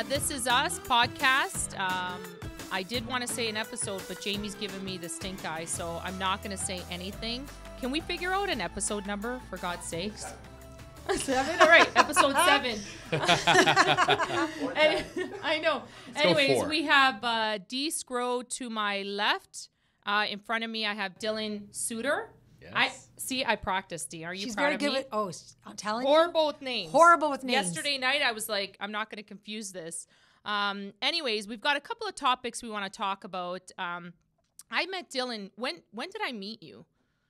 This Is Us podcast. I did want to say an episode, but Jamie's given me the stink eye, so I'm not going to say anything. Can we figure out an episode number, for God's sakes? 7? All right, episode 7. I know. Anyways, we have D. Scro to my left. In front of me, I have Dylan Suitor. Yes. I practiced, D. Are you She's proud very of good me? I'm telling Horrible with names. Horrible with names. Yesterday night, I was like, I'm not going to confuse this. Anyways, we've got a couple of topics we want to talk about. I met Dylan. When did I meet you?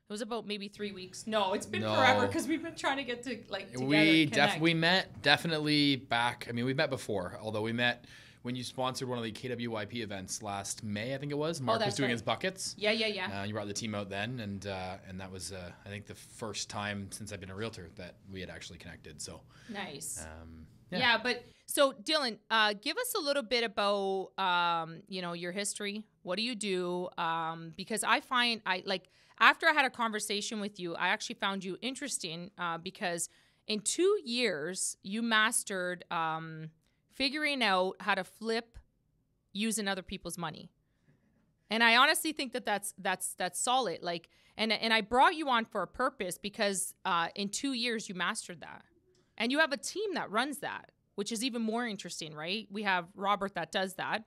It was about maybe 3 weeks. No, it's been forever because we've been trying to get to together. We met definitely back. I mean, we met before, although we met when you sponsored one of the KWYP events last May, I think it was. Mark was doing his buckets. Yeah. You brought the team out then, and that was I think the first time since I've been a realtor that we had actually connected. So nice. Yeah, but so Dylan, give us a little bit about your history. What do you do? Because I find after I had a conversation with you, I actually found you interesting because in 2 years you mastered figuring out how to flip using other people's money. And I honestly think that's solid. And I brought you on for a purpose because in 2 years you mastered that. And you have a team that runs that, which is even more interesting, right? We have Robert that does that.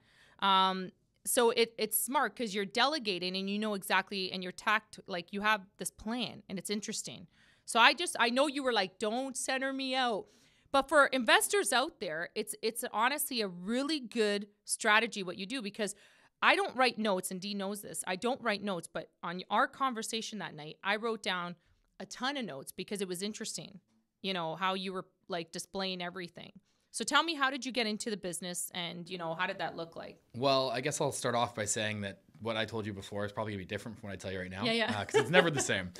So it's smart because you're delegating and you know exactly, and you're you have this plan and it's interesting. So I know you were like, don't center me out. But for investors out there, it's honestly a really good strategy what you do, because I don't write notes, and Dee knows this. I don't write notes, but on our conversation that night, I wrote down a ton of notes because it was interesting, how you were displaying everything. So tell me, how did you get into the business, and how did that look like? Well, I guess I'll start off by saying that what I told you before is probably going to be different from what I tell you right now. Yeah. Because it's never the same.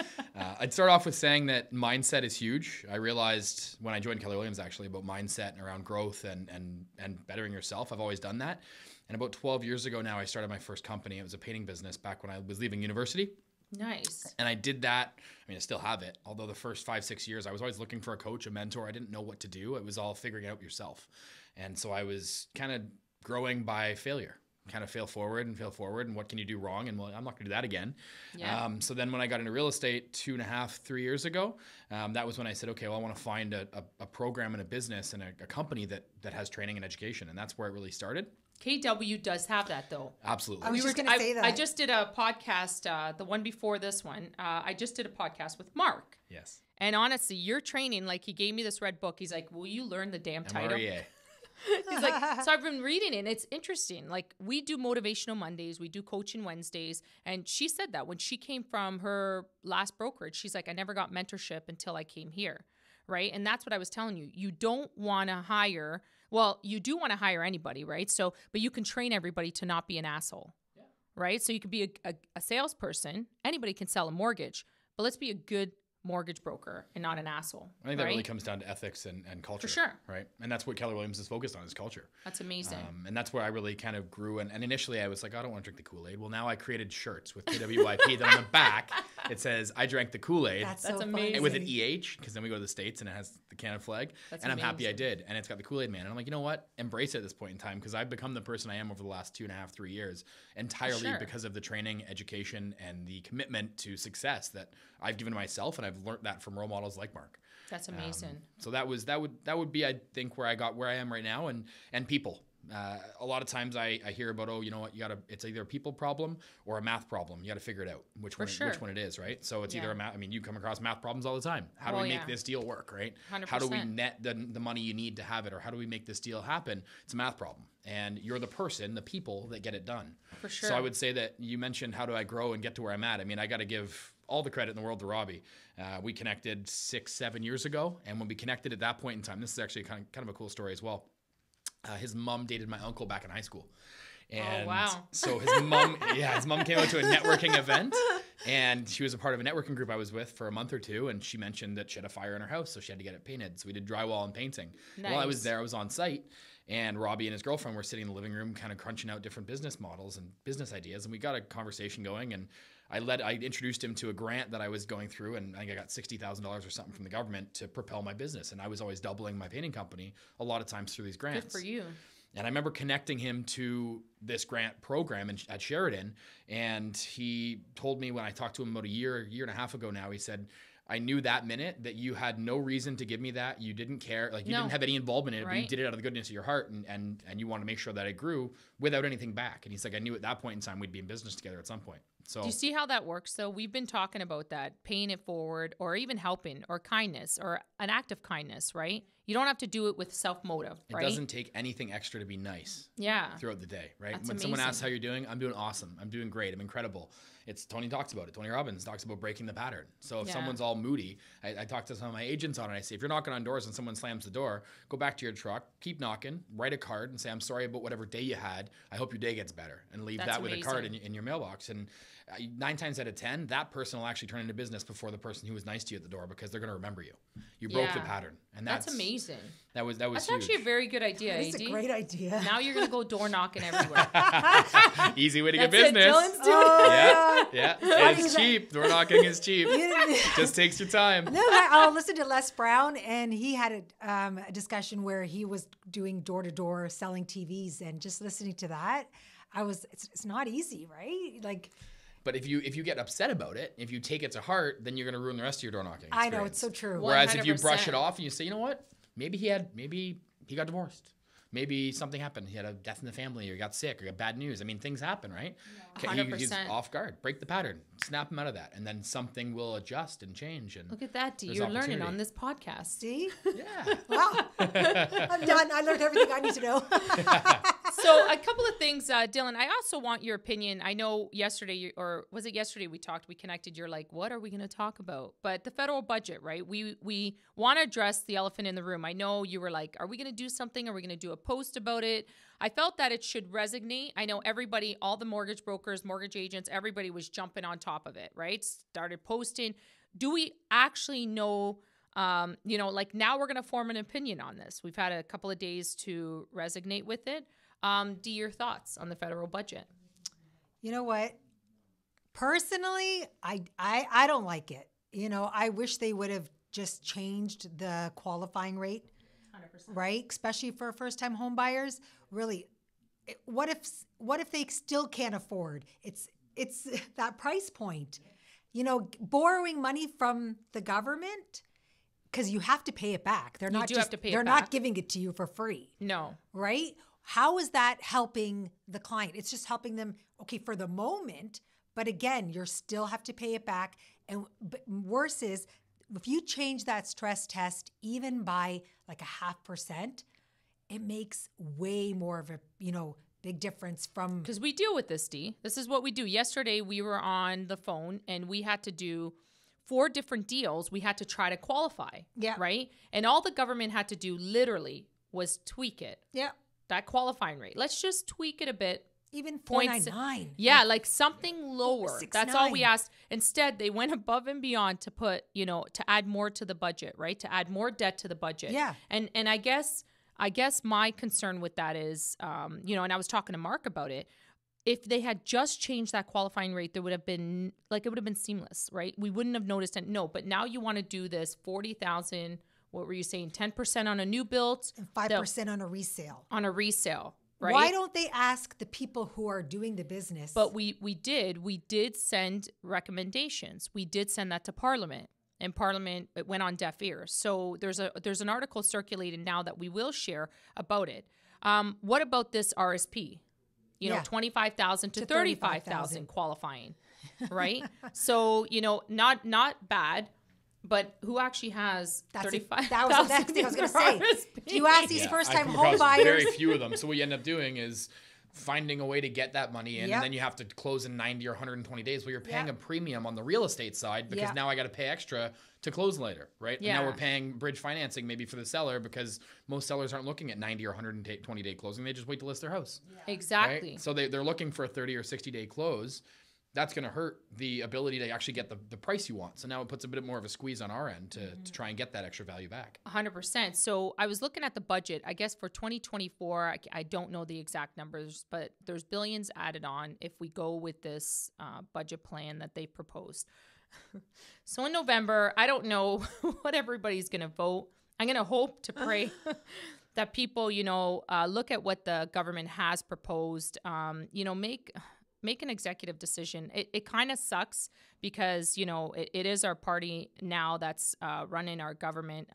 I'd start off with saying that mindset is huge. I realized when I joined Keller Williams actually about mindset and around growth and bettering yourself. I've always done that. And about 12 years ago now, I started my first company. It was a painting business back when I was leaving university. Nice. And I did that. I still have it. Although the first 5-6 years, I was always looking for a coach, a mentor. I didn't know what to do. It was all figuring it out yourself. And so I was kind of growing by failure. Kind of fail forward, and what can you do wrong? And well, I'm not going to do that again. Yeah. So then when I got into real estate 2.5, 3 years ago, that was when I said, okay, well, I want to find a program and a business and a company that has training and education. And that's where it really started. KW does have that, though. Absolutely. I was just going to say that. I just did a podcast, the one before this one. I just did a podcast with Mark. Yes. And honestly, your training, he gave me this red book. He's like, will you learn the damn title? MREA. He's like, so I've been reading it, and it's interesting. We do motivational Mondays, we do coaching Wednesdays, and she said that when she came from her last brokerage, she's like, I never got mentorship until I came here, right? And that's what I was telling you. You don't want to hire, well, you do want to hire anybody, right? So, but you can train everybody to not be an asshole, right? So you could be a salesperson. Anybody can sell a mortgage, but let's be a good mortgage broker and not an asshole. I think that really comes down to ethics and culture. For sure. Right. And that's what Keller Williams is focused on, is culture. That's amazing. And that's where I really kind of grew. And initially I was like, I don't want to drink the Kool-Aid. Well, now I created shirts with KWYP that on the back, it says, I drank the Kool-Aid. That's so amazing. Funny. With an EH, because then we go to the States and it has the Canada flag. That's amazing. I'm happy I did. And it's got the Kool-Aid man. And I'm like, you know what? Embrace it at this point in time, because I've become the person I am over the last 2.5, 3 years entirely because of the training, education, and the commitment to success that I've given myself. And I've learned that from role models like Mark. That's amazing. So that would be, I think, where I am right now, and people. A lot of times I hear about, it's either a people problem or a math problem. You got to figure it out which one it is, right? So it's either a math. You come across math problems all the time. How do we make this deal work, right? 100%. How do we net the money you need to have it, or how do we make this deal happen? It's a math problem, and you're the people that get it done. For sure. So I would say that you mentioned, how do I grow and get to where I'm at? I got to give all the credit in the world to Robbie. We connected 6-7 years ago, and when we connected at that point in time, this is actually kind of a cool story as well. His mom dated my uncle back in high school. And wow. So his mom came out to a networking event, and she was a part of a networking group I was with for a month or two, and she mentioned that she had a fire in her house, so she had to get it painted. So we did drywall and painting. Nice. While I was there, I was on site, and Robbie and his girlfriend were sitting in the living room kind of crunching out different business models and business ideas, and we got a conversation going, and I introduced him to a grant that I was going through, and I think I got $60,000 or something from the government to propel my business. And I was always doubling my painting company a lot of times through these grants. Good for you. And I remember connecting him to this grant program at Sheridan. And he told me when I talked to him about a year and a half ago now, he said, I knew that minute that you had no reason to give me that. You didn't care. Like, you didn't have any involvement in it, but you did it out of the goodness of your heart. And you want to make sure that it grew without anything back. And he's like, I knew at that point in time we'd be in business together at some point. So do you see how that works? So we've been talking about that, paying it forward, or even helping, or kindness, or an act of kindness, right? You don't have to do it with self-motive, right? It doesn't take anything extra to be nice. Yeah. Throughout the day, right? That's when amazing. someone asks how you're doing, I'm doing awesome. I'm doing great. I'm incredible. Tony talks about it. Tony Robbins talks about breaking the pattern. So if someone's all moody, I talk to some of my agents on it. I say, if you're knocking on doors and someone slams the door, go back to your truck, keep knocking, write a card and say, I'm sorry about whatever day you had. I hope your day gets better, and leave that with a card in your mailbox. And 9 times out of 10, that person will actually turn into business before the person who was nice to you at the door, because they're going to remember you. You broke the pattern. And that's amazing. That's huge. Actually a very good idea. It's a great idea. Now you're going to go door knocking everywhere. Easy way to get business. Dylan's doing Yeah. It's cheap. Door knocking is cheap. Just takes your time. No, I'll listen to Les Brown, and he had a discussion where he was doing door-to-door selling TVs, and just listening to that, it's not easy, right? Like, but if you get upset about it, if you take it to heart, then you're going to ruin the rest of your door knocking experience. I know, it's so true. Whereas if you brush it off and you say, you know what, maybe he got divorced. Maybe something happened. He had a death in the family, or got sick, or got bad news. I mean, things happen, right? Yeah. He's off guard. Break the pattern. Snap him out of that. And then something will adjust and change. And look at that, Dee. You're learning on this podcast. See? Yeah. Well, I'm done. I learned everything I need to know. So a couple of things, Dylan, I also want your opinion. I know yesterday, or was it yesterday we connected, you're like, what are we going to talk about? But the federal budget, right? We want to address the elephant in the room. I know you were like, are we going to do something? Are we going to do a post about it? I felt that it should resonate. I know everybody, all the mortgage brokers, mortgage agents, everybody was jumping on top of it, right? Started posting. Do we actually know, like, now we're going to form an opinion on this? We've had a couple of days to resonate with it. Do your thoughts on the federal budget? You know what? Personally, I don't like it. I wish they would have just changed the qualifying rate, 100%. Right? Especially for first-time home buyers. Really, what if they still can't afford? It's that price point. Borrowing money from the government, because you have to pay it back. They're not giving it to you for free. No. Right? How is that helping the client? It's just helping them, okay, for the moment, but again, you still have to pay it back. And worse is, if you change that stress test even by like 0.5%, it makes way more of a, big difference from... Because we deal with this, Dee. This is what we do. Yesterday, we were on the phone, and we had to do 4 different deals. We had to try to qualify, right? And all the government had to do literally was tweak it. Yeah. That qualifying rate. Let's just tweak it a bit. Even 4.99. Yeah, like something lower. 6.9. That's all we asked. Instead, they went above and beyond to put, to add more to the budget, right? To add more debt to the budget. Yeah. And I guess my concern with that is, and I was talking to Mark about it. If they had just changed that qualifying rate, there would have been, it would have been seamless, right? We wouldn't have noticed it. No, but now you want to do this 40,000. What were you saying? 10% on a new build and 5% on a resale. On a resale, right? Why don't they ask the people who are doing the business? But we did send recommendations. We did send that to Parliament, and Parliament, it went on deaf ears. So there's an article circulating now that we will share about it. What about this RSP? 25,000 to 35,000 qualifying, right? So not bad. But who actually has 35,000? That was the next thing I was going to say. Do you ask these first-time home buyers? Very few of them. So what you end up doing is finding a way to get that money in, and then you have to close in 90 or 120 days. Well, you're paying a premium on the real estate side because now I got to pay extra to close later, right? Yeah. And now we're paying bridge financing maybe for the seller because most sellers aren't looking at 90 or 120-day closing. They just wait to list their house. Yeah. Exactly. Right? So they're looking for a 30 or 60-day close. That's going to hurt the ability to actually get the price you want. So now it puts a bit more of a squeeze on our end to try and get that extra value back. 100%. So I was looking at the budget. I guess for 2024, I don't know the exact numbers, but there's billions added on if we go with this budget plan that they proposed. So in November, I don't know what everybody's going to vote. I'm going to hope to pray that people, look at what the government has proposed, make an executive decision. It kind of sucks because, it is our party now that's running our government.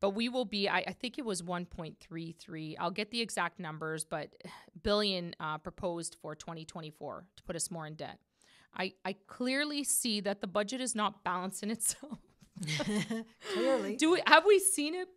But we will be, I think it was 1.33. I'll get the exact numbers, but billion proposed for 2024 to put us more in debt. I clearly see that the budget is not balancing itself. Clearly. Have we seen it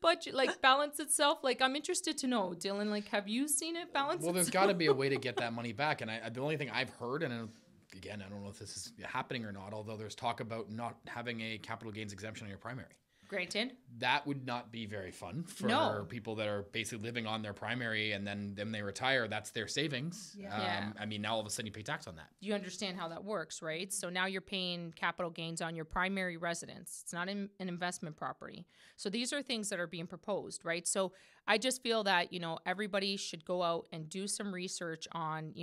balance itself? I'm interested to know, Dylan, have you seen it balance Well, there's itself? got to be a way to get that money back. And the only thing I've heard, and again, I don't know if this is happening or not, although there's talk about not having a capital gains exemption on your primary. Granted. That would not be very fun for people that are basically living on their primary, and then they retire. That's their savings. Yeah. I mean, now all of a sudden you pay tax on that. You understand how that works, right? So now you're paying capital gains on your primary residence. It's not an investment property. So these are things that are being proposed, right? So I just feel that, everybody should go out and do some research on,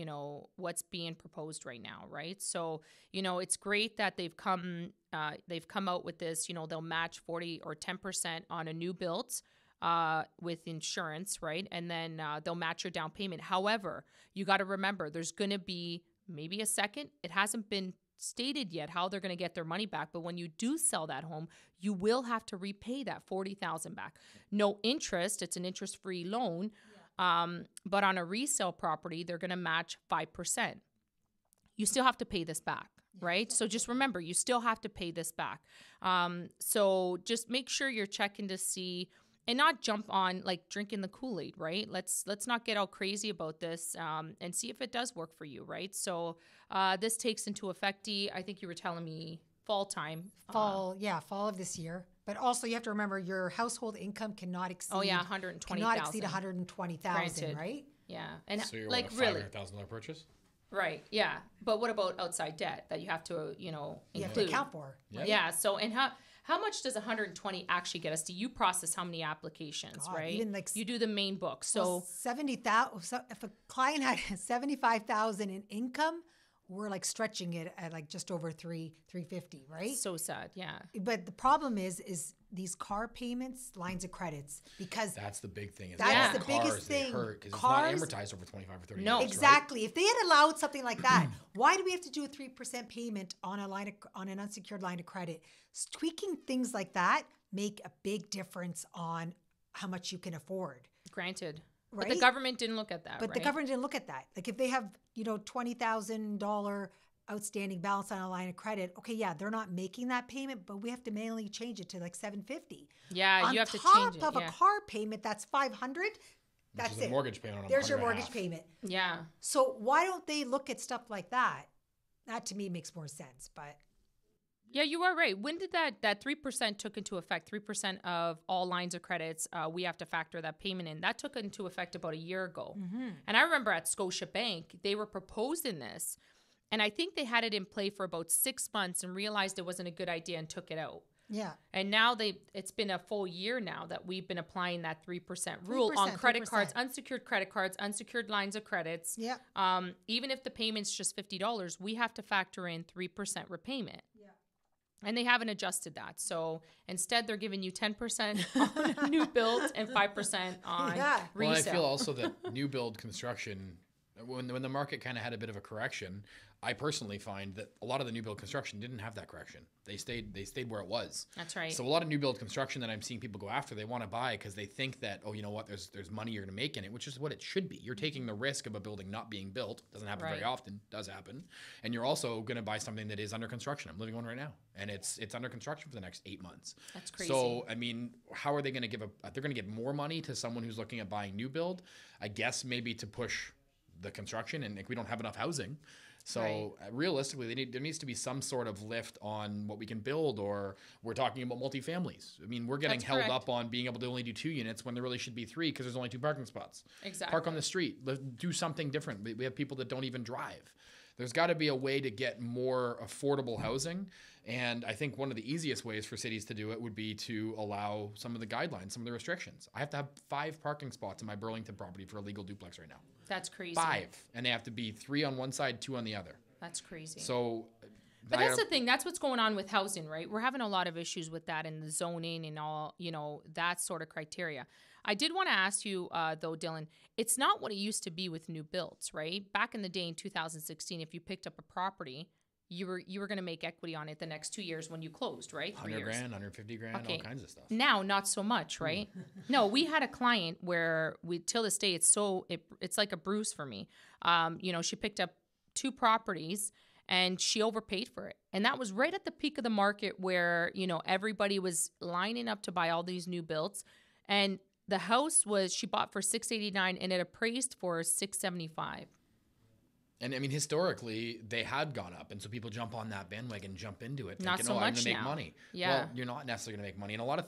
what's being proposed right now, right? So, it's great that they've come out with this, they'll match 40 or 10% on a new build with insurance, right? And then they'll match your down payment. However, you got to remember there's going to be maybe a second. It hasn't been stated yet how they're going to get their money back, but when you do sell that home, you will have to repay that $40,000 back. No interest, it's an interest-free loan, but on a resale property, they're going to match 5%. You still have to pay this back, right? So just remember, you still have to pay this back. So just make sure you're checking to see and not jump on drinking the Kool-Aid, right? Let's not get all crazy about this and see if it does work for you, right? So this takes into effect, I think you were telling me fall time. Fall of this year. But also you have to remember your household income cannot exceed $120,000. Cannot exceed $120,000, right? Yeah. And so you're what, a really $500,000 purchase? Right. Yeah. But what about outside debt that you have to, include? You have to account for. Right? Yeah. So, and how much does 120 actually get us? Do you process how many applications, right? Even you do the main book. So 70,000. So if a client had 75,000 in income, we're stretching it at just over 350, right? So sad. Yeah. But the problem is these car payments, lines of credits, because that's the big thing. That's the biggest thing. Because it's not amortized over 25 or 30 years. Exactly. Right? If they had allowed something like that, why do we have to do a 3% payment on an unsecured line of credit? Tweaking things like that make a big difference on how much you can afford. Granted. Right? But the government didn't look at that. But the government didn't look at that. If they have, $20,000 outstanding balance on a line of credit, okay, yeah, they're not making that payment, but we have to manually change it to $750. Yeah, you have to change it. On top of a car payment, that's $500. That's it. Mortgage payment on There's your mortgage payment. Yeah. So why don't they look at stuff like that? That to me makes more sense, but. Yeah, you are right. When did that 3% took into effect? 3% of all lines of credits, we have to factor that payment in. That took into effect about a year ago. Mm-hmm. And I remember at Scotiabank, they were proposing this, and I think they had it in play for about 6 months and realized it wasn't a good idea and took it out. Yeah. And now it's been a full year now that we've been applying that 3% rule on credit 3%. cards, unsecured lines of credits. Yeah. Even if the payment's just $50, we have to factor in 3% repayment. And they haven't adjusted that. So instead, they're giving you 10% on a new build and 5% on resale. Well, I feel also that new build construction, when the market kind of had a bit of a correction, I personally find that a lot of the new build construction didn't have that correction. They stayed where it was. That's right. So a lot of new build construction that I'm seeing people go after, they want to buy because they think that, oh, you know what, there's money you're going to make in it, which is what it should be. You're taking the risk of a building not being built. Doesn't happen very often. Does happen. And you're also going to buy something that is under construction. I'm living one right now, and it's under construction for the next 8 months. That's crazy. So, I mean, how are they going to they're going to give more money to someone who's looking at buying new build? I guess maybe to push the construction, and we don't have enough housing. So realistically, there needs to be some sort of lift on what we can build, or we're talking about multifamilies. I mean, we're getting held up on being able to only do 2 units when there really should be 3 because there's only 2 parking spots. Exactly. Park on the street. Do something different. We have people that don't even drive. There's got to be a way to get more affordable housing. And I think one of the easiest ways for cities to do it would be to allow some of the guidelines, some of the restrictions. I have to have 5 parking spots in my Burlington property for a legal duplex right now. That's crazy. 5. And they have to be 3 on one side, 2 on the other. That's crazy. So, but that's the thing. That's what's going on with housing, right? We're having a lot of issues with that and the zoning and all, that sort of criteria. I did want to ask you, though, Dylan, it's not what it used to be with new builds, right? Back in the day in 2016, if you picked up a property, you were going to make equity on it the next 2 years when you closed, right? 100 grand, 150 grand, all kinds of stuff. Now, not so much, right? No, we had a client where till this day, it's like a bruise for me. She picked up 2 properties and she overpaid for it. And that was right at the peak of the market where, everybody was lining up to buy all these new builds. And the house she bought for $689 and it appraised for $675. And I mean, historically, they had gone up. And so people jump on that bandwagon, jump into it, not thinking, so I'm much going to make now. money. Yeah. Well, you're not necessarily going to make money. And a lot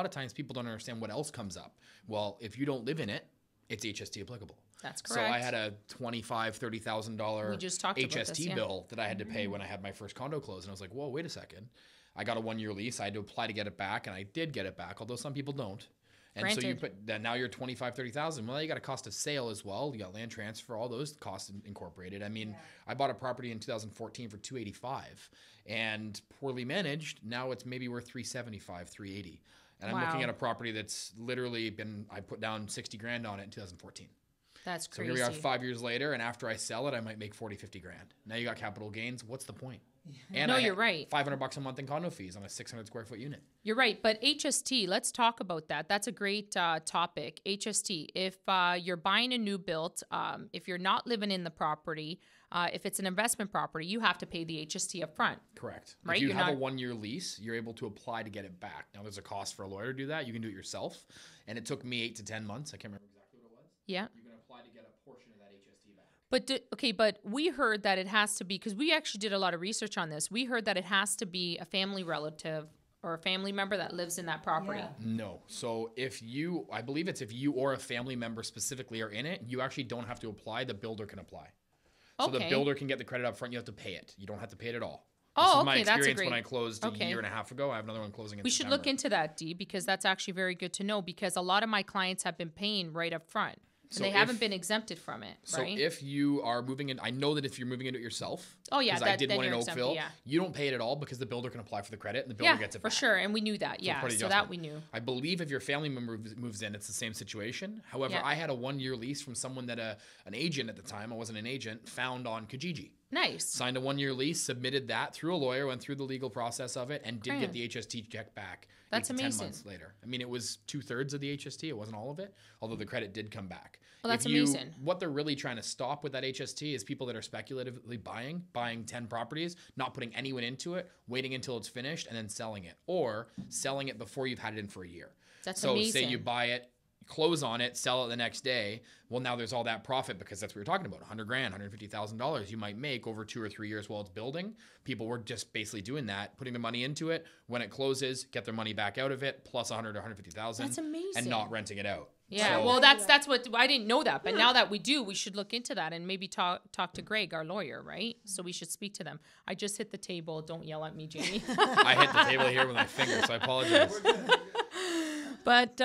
of times people don't understand what else comes up. Well, if you don't live in it, it's HST applicable. That's correct. So I had a $25,000, $30,000 We just talked about HST this, yeah. bill that I had to pay when I had my first condo closed. And I was like, whoa, wait a second. I got a 1-year lease. I had to apply to get it back. And I did get it back, although some people don't. And Granted. so you put that, now you're $25,000, $30,000. Well, you got a cost of sale as well. You got land transfer, all those costs incorporated. I mean, I bought a property in 2014 for $285 and poorly managed. Now it's maybe worth $375, $380. And I'm looking at a property that's literally I put down 60 grand on it in 2014. That's crazy. So here we are 5 years later, and after I sell it, I might make 40, 50 grand. Now you got capital gains. What's the point? And No, you're right. $500 a month in condo fees on a 600 square foot unit. You're right. But HST, let's talk about that. That's a great topic. HST, if you're buying a new build, if you're not living in the property, if it's an investment property, you have to pay the HST up front. Correct. Right? If you have a 1-year lease, you're able to apply to get it back. Now, there's a cost for a lawyer to do that. You can do it yourself. And it took me 8 to 10 months. I can't remember exactly what it was. Yeah. You can apply to get a portion of that HST back. But we heard that it has to be, because we actually did a lot of research on this. We heard that it has to be a family relative or a family member that lives in that property. Yeah. No. So I believe it's if you or a family member specifically are in it, you actually don't have to apply. The builder can apply. So the builder can get the credit up front. You have to pay it. You don't have to pay it at all. This is my experience when I closed a year and a half ago. I have another one closing in We should September. look into that, Dee, because that's actually very good to know, because a lot of my clients have been paying right up front. And they haven't been exempted from it, right? So if you are moving in, I know that if you're moving into it yourself, because I did one in Oakville, you don't pay it at all because the builder can apply for the credit and the builder gets it back. For sure. And we knew that. So that we knew. I believe if your family member moves in, it's the same situation. However, I had a 1-year lease from someone that an agent at the time, I wasn't an agent, found on Kijiji. Nice. Signed a 1-year lease, submitted that through a lawyer, went through the legal process of it, and did get the HST check back. That's 8 to amazing. 10 months later. I mean, it was 2/3 of the HST. It wasn't all of it, although the credit did come back. Well, that's amazing. What they're really trying to stop with that HST is people that are speculatively buying 10 properties, not putting anyone into it, waiting until it's finished, and then selling it, or selling it before you've had it in for a year. That's amazing. So say you buy it, close on it, sell it the next day. Well, now there's all that profit because that's what we're talking about. 100 grand, $150,000 you might make over 2 or 3 years while it's building. People were just basically doing that, putting the money into it. When it closes, get their money back out of it, plus 100 or 150,000. That's amazing. And not renting it out. Yeah, So, well, that's what I didn't know that, but now that we do, we should look into that and maybe talk to Greg, our lawyer, right? So we should speak to them. I just hit the table. Don't yell at me, Jamie. I hit the table here with my finger, so I apologize. But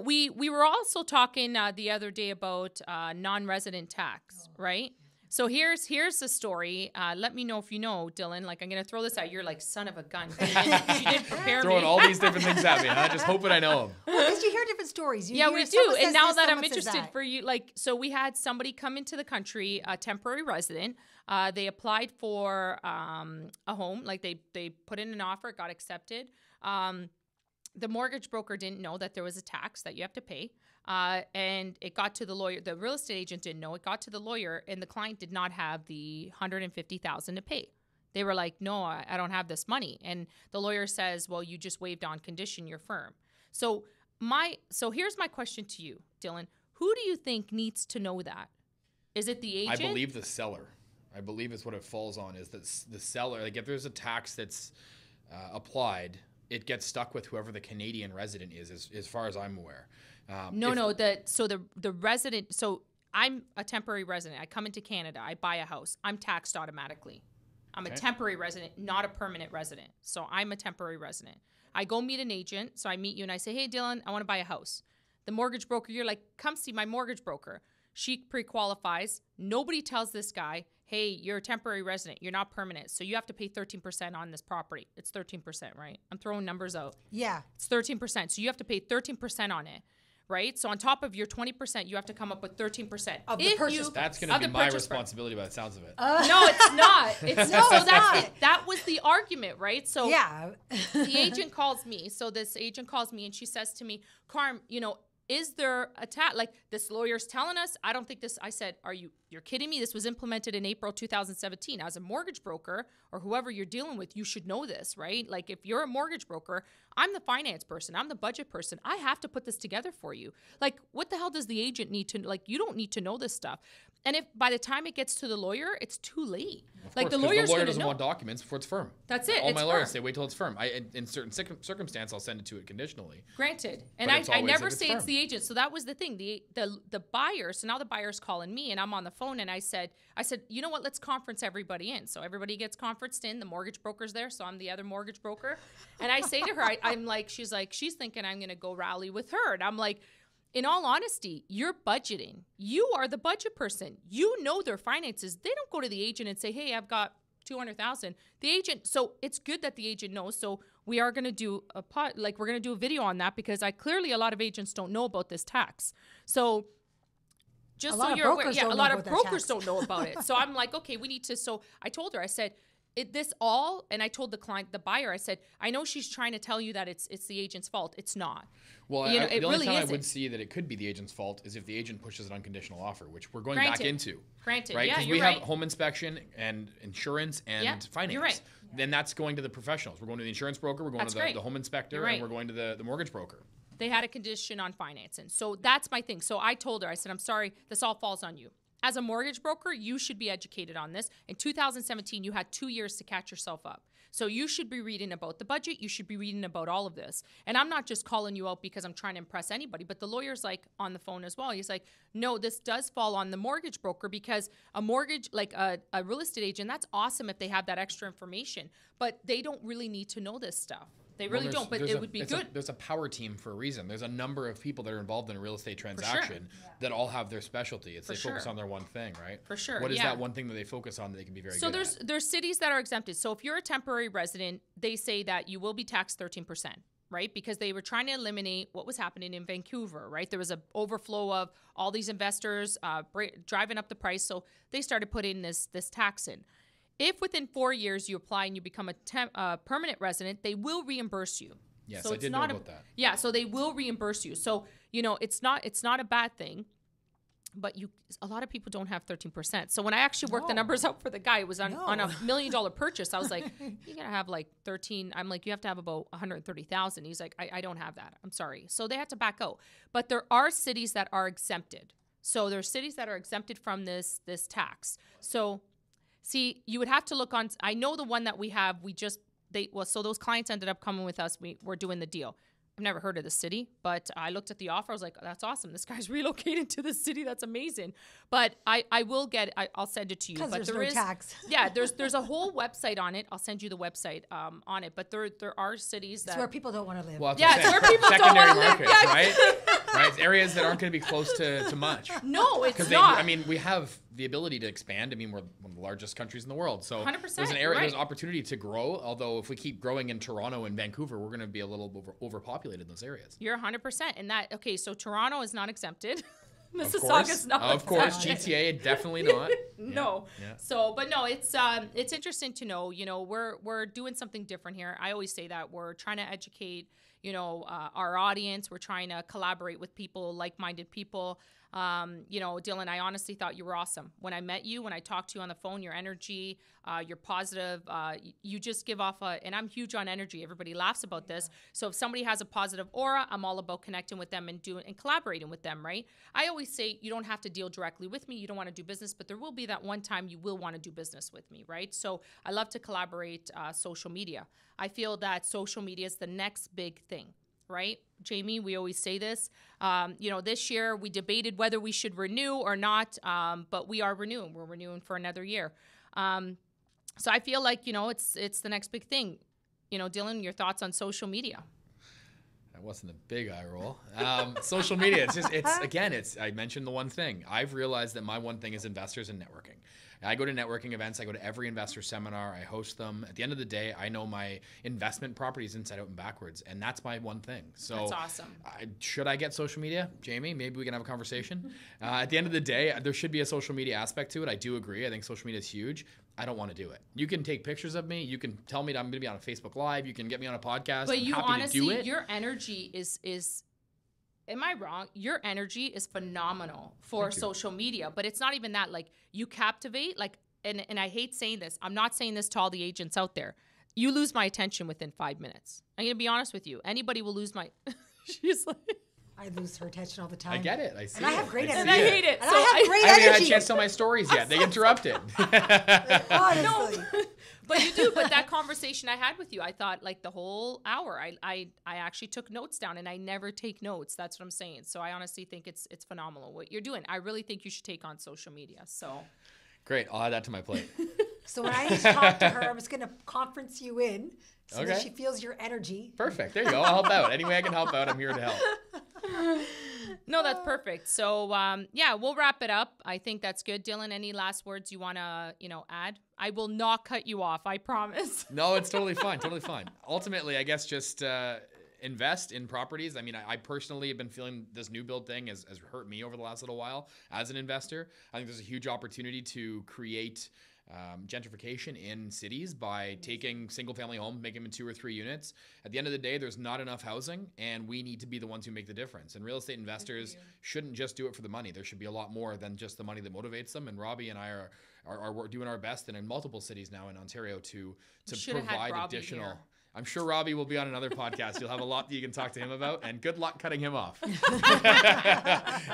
we were also talking the other day about non-resident tax, right? So here's the story. Let me know if you know, Dylan. Like, I'm gonna throw this out. You're like, son of a gun. You didn't prepare Throwing me. all these different things at me, huh? Just hoping I know them. Because you hear different stories. We do. And now that I'm interested for you, like, so we had somebody come into the country, a temporary resident. They applied for a home. Like, they put in an offer, got accepted. The mortgage broker didn't know that there was a tax that you have to pay. And it got to the lawyer. The real estate agent didn't know. It got to the lawyer, and the client did not have the $150,000 to pay. They were like, no, I don't have this money. And the lawyer says, well, you just waived on condition your firm. So here's my question to you, Dylan. Who do you think needs to know that? Is it the agent? I believe the seller. I believe it's what it falls on, is that the seller, like if there's a tax that's applied, it gets stuck with whoever the Canadian resident is, as far as I'm aware. The resident, so I'm a temporary resident. I come into Canada. I buy a house. I'm taxed automatically. I'm a temporary resident, not a permanent resident. So I'm a temporary resident. I go meet an agent. So I meet you and I say, hey, Dylan, I want to buy a house. The mortgage broker, you're like, come see my mortgage broker. She pre-qualifies. Nobody tells this guy, hey, you're a temporary resident. You're not permanent. So you have to pay 13% on this property. It's 13%, right? I'm throwing numbers out. Yeah. It's 13%. So you have to pay 13% on it. right? So on top of your 20%, you have to come up with 13% Of the purchase price. That's going to be my responsibility by the sounds of it. No, it's not. It's no, so that was the argument, right? So yeah, the agent calls me. So this agent calls me and she says to me, Carm, you know, is there a like this lawyer's telling us? I don't think this. I said, you're kidding me? This was implemented in April 2017. As a mortgage broker or whoever you're dealing with, you should know this, right? Like if you're a mortgage broker, I'm the finance person, I'm the budget person. I have to put this together for you. Like what the hell does the agent need to, like you don't need to know this stuff. And if by the time it gets to the lawyer, it's too late. Like the lawyer doesn't want documents before it's firm. That's it. All my lawyers say wait till it's firm. In certain circumstances, I'll send it to it conditionally. Granted, and I never say it's the agent. So that was the thing. The buyer. So now the buyer's calling me, and I'm on the phone, and I said, you know what? Let's conference everybody in. So everybody gets conferenced in. The mortgage broker's there, so I'm the other mortgage broker, and I say to her, I'm like, she's thinking I'm gonna go rally with her, and I'm like, in all honesty, you're budgeting. You are the budget person. You know their finances. They don't go to the agent and say, hey, I've got 200,000. The agent, so it's good that the agent knows. So we are going to do we're going to do a video on that because clearly a lot of agents don't know about this tax. So just so you're aware, a lot of brokers don't know about it. So I'm like, okay, we need to, so I told her, I said, and I told the client, the buyer, I said, I know she's trying to tell you that it's the agent's fault. It's not. Well, the only time I would see that it could be the agent's fault is if the agent pushes an unconditional offer, which we're going back into. Granted, right? Yeah, Because we have home inspection and insurance and finance. You're right. Then that's going to the professionals. We're going to the insurance broker, we're going to the home inspector, and we're going to the mortgage broker. They had a condition on financing. So that's my thing. So I told her, I said, I'm sorry, this all falls on you. As a mortgage broker, you should be educated on this. In 2017, you had 2 years to catch yourself up. So you should be reading about the budget. You should be reading about all of this. And I'm not just calling you out because I'm trying to impress anybody, but the lawyer's like on the phone as well. He's like, no, this does fall on the mortgage broker because a mortgage, like a real estate agent, that's awesome if they have that extra information, but they don't really need to know this stuff. They really don't, but it would be good. There's a power team for a reason. There's a number of people that are involved in a real estate transaction that all have their specialty. They focus on their one thing, right? For sure. What is that one thing that they focus on that they can be very good at? So there's cities that are exempted. So if you're a temporary resident, they say that you will be taxed 13%, right? Because they were trying to eliminate what was happening in Vancouver, right? There was an overflow of all these investors driving up the price. So they started putting this tax in. If within 4 years you apply and you become a permanent resident, they will reimburse you. Yes, so I did know about that. Yeah, so they will reimburse you. So, you know, it's not a bad thing, but a lot of people don't have 13%. So when I actually worked the numbers out for the guy, it was on a $1 million purchase. I was like, you gotta have like 13. I'm like, you have to have about 130,000. He's like, I don't have that. I'm sorry. So they had to back out. But there are cities that are exempted. So there are cities that are exempted from this tax. So see, you would have to look on. I know the one that we have. So those clients ended up coming with us. We're doing the deal. I've never heard of the city, but I looked at the offer. I was like, oh, that's awesome. This guy's relocated to the city. That's amazing. But I will get. I'll send it to you. Because there's no tax. Yeah, there's a whole website on it. I'll send you the website on it. But there are cities that. It's where people don't want to live. Well, it's where people don't want to live. Markets, right? Right. It's areas that aren't going to be close to much. No, it's not. I mean, we have the ability to expand. I mean, we're one of the largest countries in the world. So 100%, there's an area, there's opportunity to grow. Although if we keep growing in Toronto and Vancouver, we're going to be a little overpopulated in those areas. You're 100%. And so Toronto is not exempted. Mississauga's not exempted. Of course, GTA definitely not. No. Yeah. So, but no, it's interesting to know, you know, we're doing something different here. I always say that we're trying to educate, you know, our audience. We're trying to collaborate with people, like-minded people. You know, Dylan, I honestly thought you were awesome. When I met you, when I talked to you on the phone, your energy, you're positive. You just give off and I'm huge on energy. Everybody laughs about this. So if somebody has a positive aura, I'm all about connecting with them and collaborating with them, right? I always say you don't have to deal directly with me. You don't want to do business, but there will be that one time you will want to do business with me, right? So I love to collaborate social media. I feel that social media is the next big thing. Right, Jamie, we always say this. You know, this year we debated whether we should renew or not, but we are renewing. We're renewing for another year. So I feel like, you know, it's the next big thing. You know, Dylan, your thoughts on social media? That wasn't a big eye roll. Social media, I mentioned the one thing. I've realized that my one thing is investors and networking. I go to networking events. I go to every investor seminar. I host them. At the end of the day, I know my investment properties inside out and backwards, and that's my one thing. So That's awesome. Should I get social media? Jamie, maybe we can have a conversation. At the end of the day, there should be a social media aspect to it. I do agree. I think social media is huge. I don't want to do it. You can take pictures of me. You can tell me that I'm going to be on a Facebook Live. You can get me on a podcast. But I'm you happy honestly, to do it. your energy is am I wrong? Your energy is phenomenal for social media, but it's not even that. Like, you captivate, like, and I hate saying this. I'm not saying this to all the agents out there. You lose my attention within 5 minutes. I'm going to be honest with you. Anybody will lose my, she's like, I lose her attention all the time. I get it. I see And I have great energy. and I hate it. And So I have great I haven't had a energy. chance to tell my stories yet. They interrupted. Honestly. But you do. But that conversation I had with you, I thought like the whole hour, I actually took notes down, and I never take notes. That's what I'm saying. So I honestly think it's phenomenal what you're doing. I really think you should take on social media. So Great. I'll add that to my plate. So when I need to talk to her, I'm just going to conference you in so that Okay. she feels your energy. Perfect. There you go. I'll help out. Any way I can help out, I'm here to help. no, that's perfect. So yeah, we'll wrap it up. I think that's good. Dylan, any last words you want to, add? I will not cut you off. I promise. No, it's totally fine. Totally fine. Ultimately, I guess just invest in properties. I mean, I personally have been feeling this new build thing has hurt me over the last little while as an investor. I think there's a huge opportunity to create gentrification in cities by taking single family homes, making them in 2 or 3 units. At the end of the day, there's not enough housing, and we need to be the ones who make the difference. And real estate investors shouldn't just do it for the money. There should be a lot more than just the money that motivates them. And Robbie and I are doing our best, and in multiple cities now in Ontario to provide additional. Here. I'm sure Robbie will be on another podcast. You'll have a lot that you can talk to him about, and good luck cutting him off.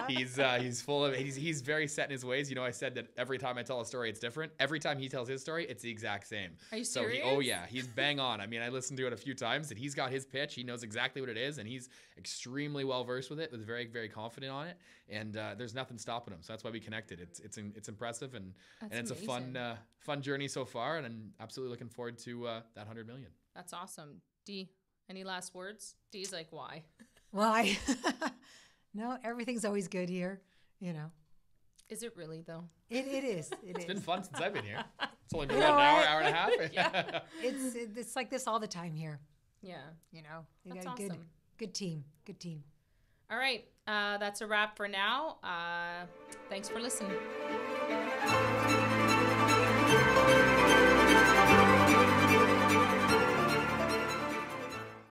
He's full of he's very set in his ways. I said that every time I tell a story, it's different. Every time he tells his story, it's the exact same. Are you serious? Oh yeah, he's bang on. I mean, I listened to it a few times, and he's got his pitch. He knows exactly what it is, and he's extremely well versed with it. Was very, very confident on it, and there's nothing stopping him. So that's why we connected. It's impressive, and it's amazing. A fun journey so far, and I'm absolutely looking forward to that 100 million. That's awesome. D, any last words? D's like, why? Well, no, everything's always good here, Is it really, though? It is. It's been fun since I've been here. It's only been about an hour and a half. Yeah. It's like this all the time here. Yeah. You That's got a awesome. good team. Good team. All right. That's a wrap for now. Thanks for listening.